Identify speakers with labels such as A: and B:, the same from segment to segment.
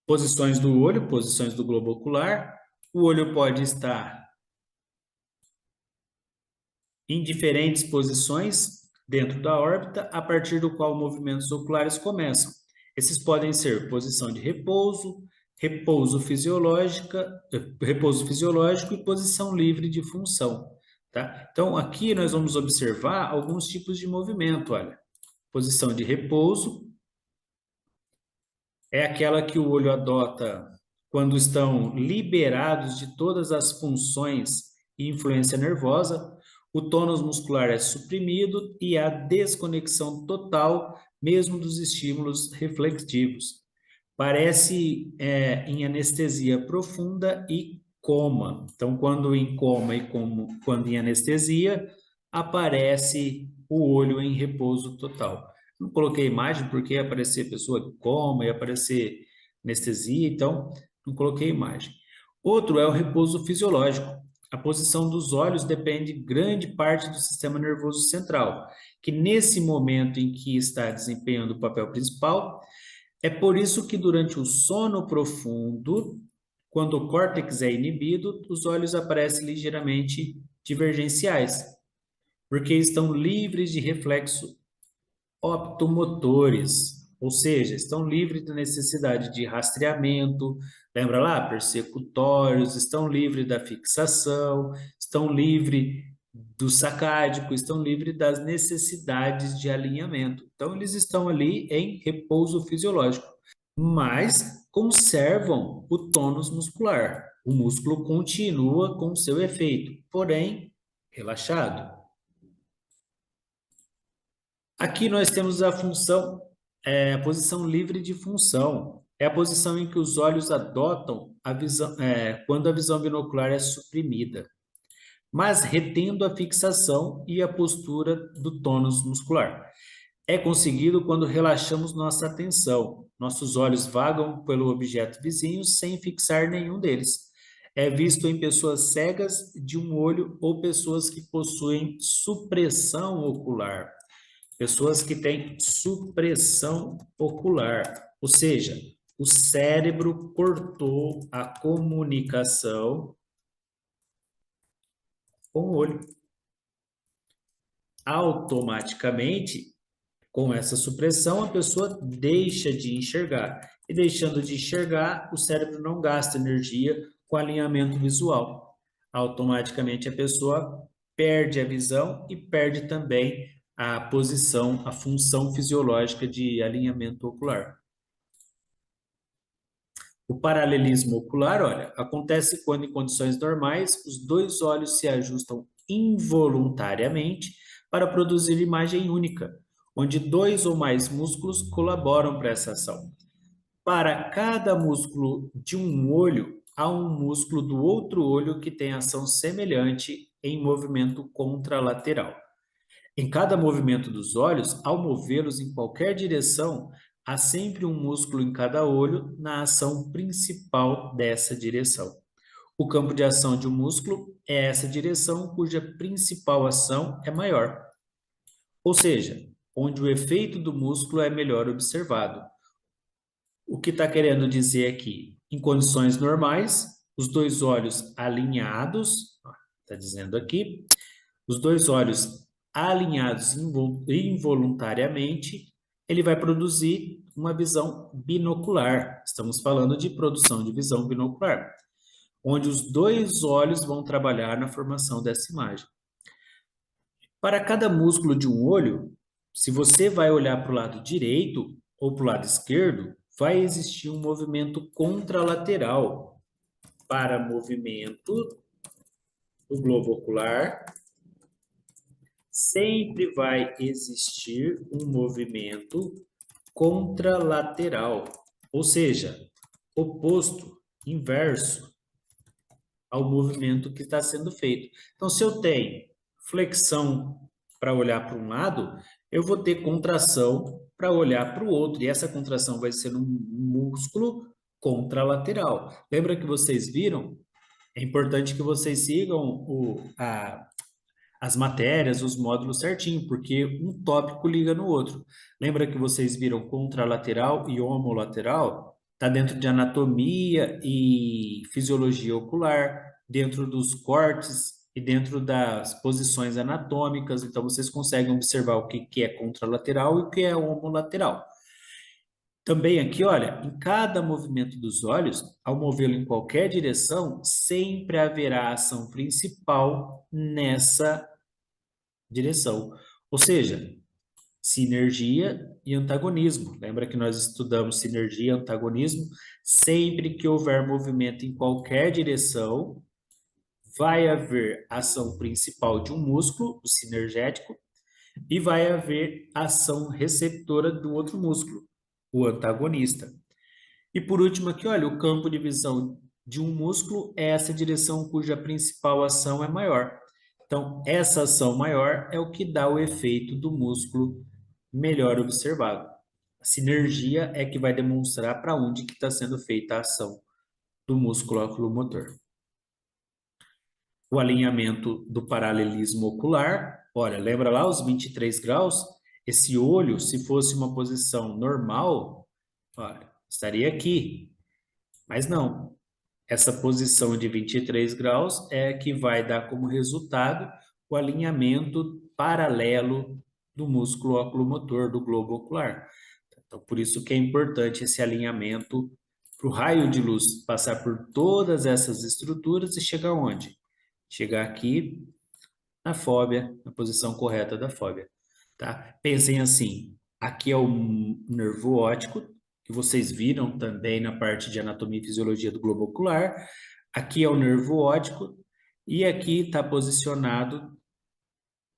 A: Posições do olho, posições do globo ocular. O olho pode estar em diferentes posições dentro da órbita, a partir do qual movimentos oculares começam. Esses podem ser posição de repouso, repouso fisiológico e posição livre de função, tá? Então, aqui nós vamos observar alguns tipos de movimento, olha. Posição de repouso é aquela que o olho adota quando estão liberados de todas as funções e influência nervosa, o tônus muscular é suprimido e há desconexão total, mesmo dos estímulos reflexivos. Parece em anestesia profunda e coma. Então, quando em coma e quando em anestesia, aparece o olho em repouso total. Não coloquei imagem porque ia aparecer pessoa em coma, ia aparecer anestesia, então não coloquei imagem. Outro é o repouso fisiológico. A posição dos olhos depende grande parte do sistema nervoso central, que nesse momento em que está desempenhando o papel principal, é por isso que durante o sono profundo, quando o córtex é inibido, os olhos aparecem ligeiramente divergenciais, porque estão livres de reflexo optomotores, ou seja, estão livres da necessidade de rastreamento, lembra lá? Persecutórios, estão livres da fixação, estão livres do sacádico, estão livres das necessidades de alinhamento. Então, eles estão ali em repouso fisiológico, mas conservam o tônus muscular. O músculo continua com seu efeito, porém relaxado. Aqui nós temos a função, a posição livre de função. É a posição em que os olhos adotam a visão, quando a visão binocular é suprimida, mas retendo a fixação e a postura do tônus muscular. É conseguido quando relaxamos nossa atenção. Nossos olhos vagam pelo objeto vizinho sem fixar nenhum deles. É visto em pessoas cegas de um olho ou pessoas que possuem supressão ocular. Pessoas que têm supressão ocular, ou seja, o cérebro cortou a comunicação com o olho. Automaticamente, com essa supressão, a pessoa deixa de enxergar. E deixando de enxergar, o cérebro não gasta energia com alinhamento visual. Automaticamente, a pessoa perde a visão e perde também a posição, a função fisiológica de alinhamento ocular. O paralelismo ocular, olha, acontece quando, em condições normais, os dois olhos se ajustam involuntariamente para produzir imagem única, onde dois ou mais músculos colaboram para essa ação. Para cada músculo de um olho, há um músculo do outro olho que tem ação semelhante em movimento contralateral. Em cada movimento dos olhos, ao movê-los em qualquer direção, há sempre um músculo em cada olho na ação principal dessa direção. O campo de ação de um músculo é essa direção cuja principal ação é maior, ou seja, onde o efeito do músculo é melhor observado. O que está querendo dizer aqui? Em condições normais, os dois olhos alinhados, está dizendo aqui, os dois olhos alinhados involuntariamente, ele vai produzir uma visão binocular. Estamos falando de produção de visão binocular, onde os dois olhos vão trabalhar na formação dessa imagem. Para cada músculo de um olho, se você vai olhar para o lado direito ou para o lado esquerdo, vai existir um movimento contralateral. Para movimento do globo ocular, sempre vai existir um movimento contralateral, ou seja, oposto, inverso ao movimento que está sendo feito. Então, se eu tenho flexão para olhar para um lado, eu vou ter contração para olhar para o outro, e essa contração vai ser um músculo contralateral. Lembra que vocês viram? É importante que vocês sigam as matérias, os módulos certinho, porque um tópico liga no outro. Lembra que vocês viram contralateral e homolateral? Está dentro de anatomia e fisiologia ocular, dentro dos cortes e dentro das posições anatômicas. Então, vocês conseguem observar o que é contralateral e o que é homolateral. Também aqui, olha, em cada movimento dos olhos, ao movê-lo em qualquer direção, sempre haverá ação principal nessa direção. Ou seja, sinergia e antagonismo. Lembra que nós estudamos sinergia e antagonismo? Sempre que houver movimento em qualquer direção, vai haver ação principal de um músculo, o sinergético, e vai haver ação receptora do outro músculo, o antagonista. E por último aqui, olha, o campo de visão de um músculo é essa direção cuja principal ação é maior. Então, essa ação maior é o que dá o efeito do músculo melhor observado. A sinergia é que vai demonstrar para onde que está sendo feita a ação do músculo oculomotor. O alinhamento do paralelismo ocular, olha, lembra lá os 23 graus? Esse olho, se fosse uma posição normal, olha, estaria aqui. Mas não, essa posição de 23 graus é que vai dar como resultado o alinhamento paralelo do músculo oculomotor, do globo ocular. Então, por isso que é importante esse alinhamento para o raio de luz passar por todas essas estruturas e chegar onde? Chegar aqui na fóvea, na posição correta da fóvea, tá? Pensem assim, aqui é o nervo óptico, que vocês viram também na parte de anatomia e fisiologia do globo ocular. Aqui é o nervo óptico e aqui está posicionado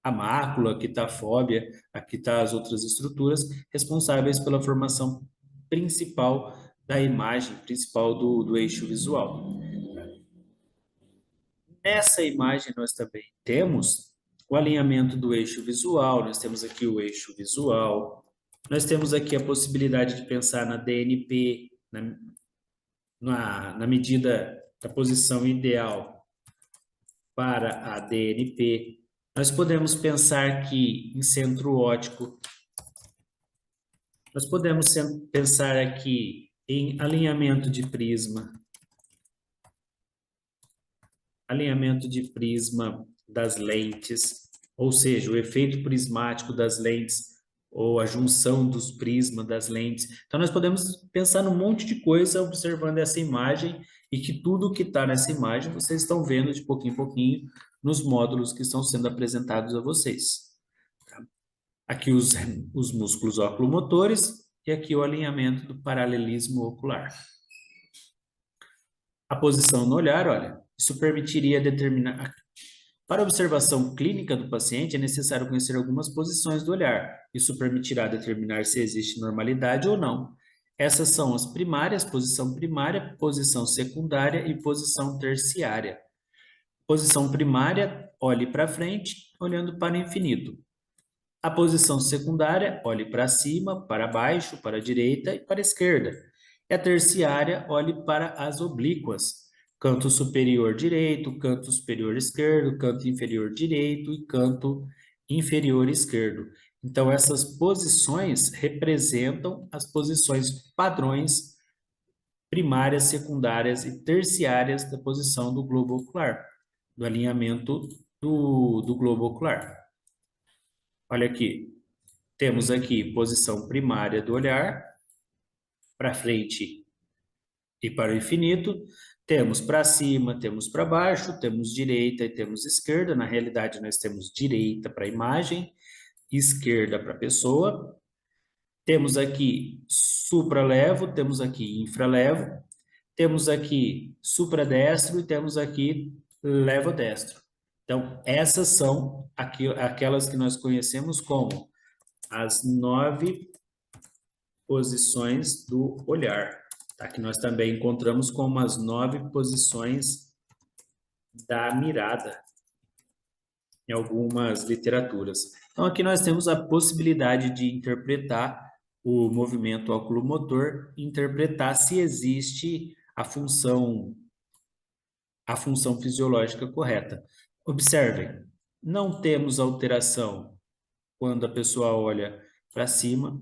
A: a mácula, aqui está a fóvea, aqui está as outras estruturas responsáveis pela formação principal da imagem, principal do eixo visual. Nessa imagem nós também temos o alinhamento do eixo visual, nós temos aqui o eixo visual, nós temos aqui a possibilidade de pensar na DNP, na medida da posição ideal para a DNP. Nós podemos pensar aqui em centro óptico, nós podemos pensar aqui em alinhamento de prisma das lentes, ou seja, o efeito prismático das lentes ou a junção dos prismas das lentes. Então, nós podemos pensar num monte de coisa observando essa imagem e que tudo que está nessa imagem vocês estão vendo de pouquinho em pouquinho nos módulos que estão sendo apresentados a vocês. Aqui os músculos oculomotores e aqui o alinhamento do paralelismo ocular. A posição no olhar, olha, isso permitiria determinar. Para a observação clínica do paciente, é necessário conhecer algumas posições do olhar. Isso permitirá determinar se existe normalidade ou não. Essas são as primárias, posição secundária e posição terciária. Posição primária, olhe para frente, olhando para o infinito. A posição secundária, olhe para cima, para baixo, para a direita e para a esquerda. E a terciária, olhe para as oblíquas, canto superior direito, canto superior esquerdo, canto inferior direito e canto inferior esquerdo. Então, essas posições representam as posições padrões primárias, secundárias e terciárias da posição do globo ocular, do alinhamento do globo ocular. Olha aqui, temos aqui posição primária do olhar, para frente e para o infinito. Temos para cima, temos para baixo, temos direita e temos esquerda. Na realidade, nós temos direita para a imagem, esquerda para a pessoa. Temos aqui supralevo, temos aqui infralevo, temos aqui supradestro e temos aqui levodestro. Então, essas são aquelas que nós conhecemos como as 9 posições do olhar, tá? Que nós também encontramos como as 9 posições da mirada em algumas literaturas. Então, aqui nós temos a possibilidade de interpretar o movimento oculomotor, interpretar se existe a função fisiológica correta. Observem, não temos alteração quando a pessoa olha para cima,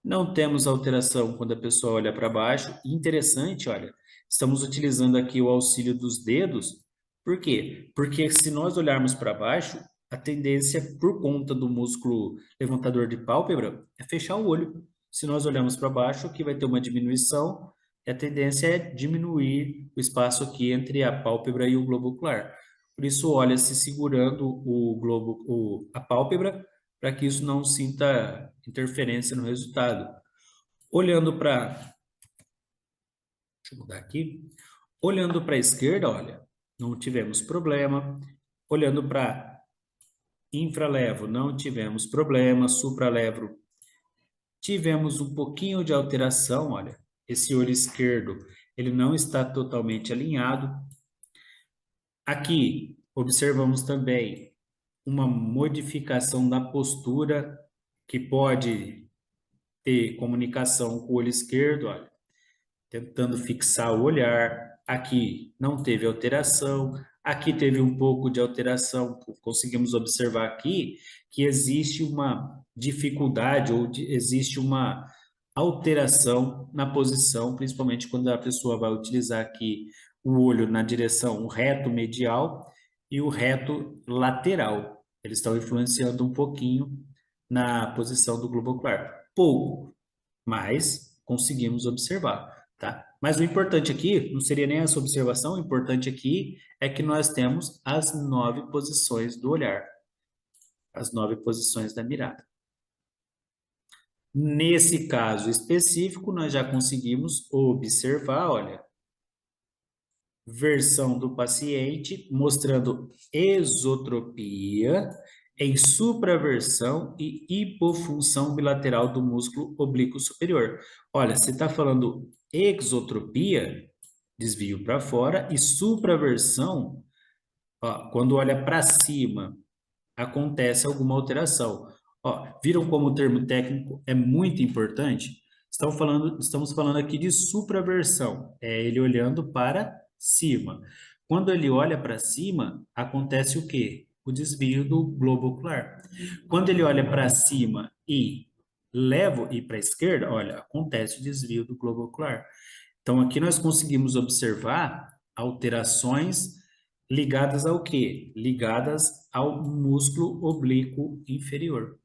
A: Não temos alteração quando a pessoa olha para baixo. Interessante, olha, estamos utilizando aqui o auxílio dos dedos. Por quê? Porque se nós olharmos para baixo, a tendência, por conta do músculo levantador de pálpebra, é fechar o olho. Se nós olharmos para baixo, aqui vai ter uma diminuição, e a tendência é diminuir o espaço aqui entre a pálpebra e o globo ocular. Por isso, olha-se segurando a pálpebra, para que isso não sinta interferência no resultado. Olhando para, deixa eu mudar aqui. Olhando para a esquerda, olha, não tivemos problema. Olhando para infralevo, não tivemos problema. Supralevo, tivemos um pouquinho de alteração, olha. Esse olho esquerdo, ele não está totalmente alinhado. Aqui, observamos também uma modificação da postura que pode ter comunicação com o olho esquerdo, olha, tentando fixar o olhar. Aqui não teve alteração, aqui teve um pouco de alteração. Conseguimos observar aqui que existe uma dificuldade ou existe uma alteração na posição, principalmente quando a pessoa vai utilizar aqui o olho na direção reto medial e o reto lateral. Eles estão influenciando um pouquinho na posição do globo ocular. Pouco, mas conseguimos observar, tá? Mas o importante aqui não seria nem essa observação, o importante aqui é que nós temos as 9 posições do olhar, as 9 posições da mirada. Nesse caso específico, nós já conseguimos observar, olha, versão do paciente mostrando esotropia em supraversão e hipofunção bilateral do músculo oblíquo superior. Olha, você está falando exotropia, desvio para fora, e supraversão, ó, quando olha para cima, acontece alguma alteração. Ó, viram como o termo técnico é muito importante? Estamos falando aqui de supraversão, é ele olhando para cima. Quando ele olha para cima, acontece o quê? O desvio do globo ocular. Quando ele olha para cima e leva e para a esquerda, olha, acontece o desvio do globo ocular. Então, aqui nós conseguimos observar alterações ligadas ao quê? Ligadas ao músculo oblíquo inferior.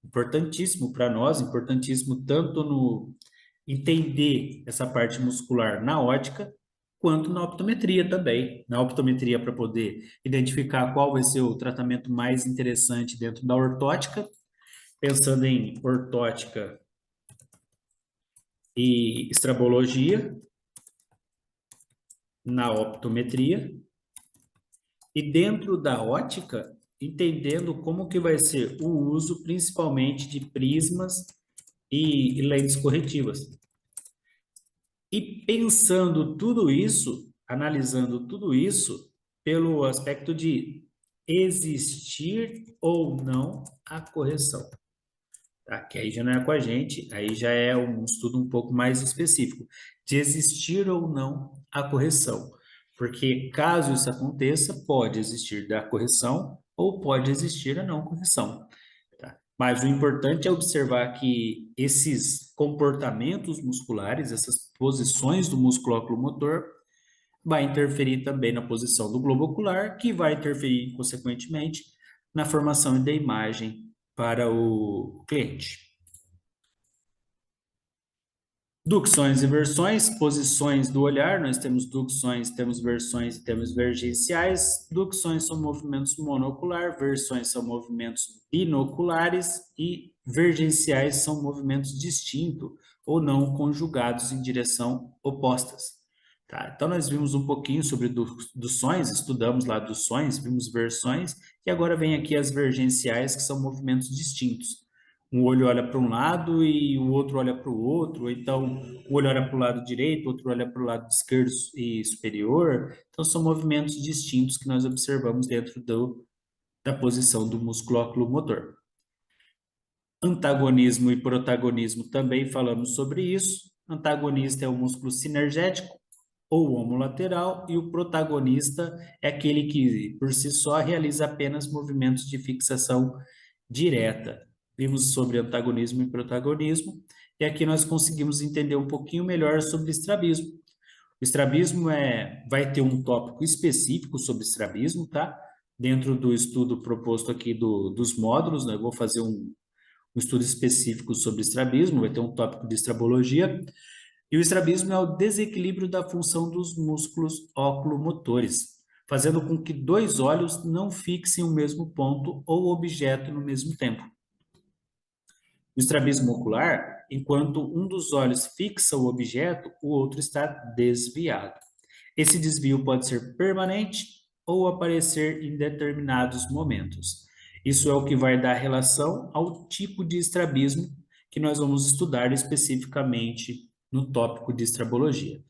A: Importantíssimo para nós, importantíssimo tanto no entender essa parte muscular na ótica, quanto na optometria também. Na optometria, para poder identificar qual vai ser o tratamento mais interessante dentro da ortótica, pensando em ortótica e estrabologia, na optometria, e dentro da ótica, entendendo como que vai ser o uso principalmente de prismas e lentes corretivas. E pensando tudo isso, analisando tudo isso pelo aspecto de existir ou não a correção. Tá? Que aí já não é com a gente, aí já é um estudo um pouco mais específico, de existir ou não a correção. Porque caso isso aconteça, pode existir da correção ou pode existir a não correção. Tá? Mas o importante é observar que esses comportamentos musculares, essas posições do músculo oculomotor, vai interferir também na posição do globo ocular, que vai interferir, consequentemente, na formação da imagem para o cliente. Ducções e versões, posições do olhar, nós temos ducções, temos versões e temos vergenciais. Ducções são movimentos monocular, versões são movimentos binoculares e vergenciais são movimentos distintos ou não conjugados em direção opostas. Tá? Então, nós vimos um pouquinho sobre duções, estudamos lá duções, vimos versões, e agora vem aqui as vergenciais, que são movimentos distintos. Um olho olha para um lado e o outro olha para o outro, ou então o olho olha para o lado direito, o outro olha para o lado esquerdo e superior. Então, são movimentos distintos que nós observamos dentro da posição do músculo oculomotor. Antagonismo e protagonismo também falamos sobre isso. Antagonista é o músculo sinergético ou homolateral, e o protagonista é aquele que, por si só, realiza apenas movimentos de fixação direta. Vimos sobre antagonismo e protagonismo, e aqui nós conseguimos entender um pouquinho melhor sobre estrabismo. O estrabismo vai ter um tópico específico sobre estrabismo, tá? Dentro do estudo proposto aqui dos módulos, né? Eu vou fazer um estudo específico sobre estrabismo, vai ter um tópico de estrabologia. E o estrabismo é o desequilíbrio da função dos músculos oculomotores, fazendo com que dois olhos não fixem o mesmo ponto ou objeto no mesmo tempo. No estrabismo ocular, enquanto um dos olhos fixa o objeto, o outro está desviado. Esse desvio pode ser permanente ou aparecer em determinados momentos. Isso é o que vai dar relação ao tipo de estrabismo que nós vamos estudar especificamente no tópico de estrabologia.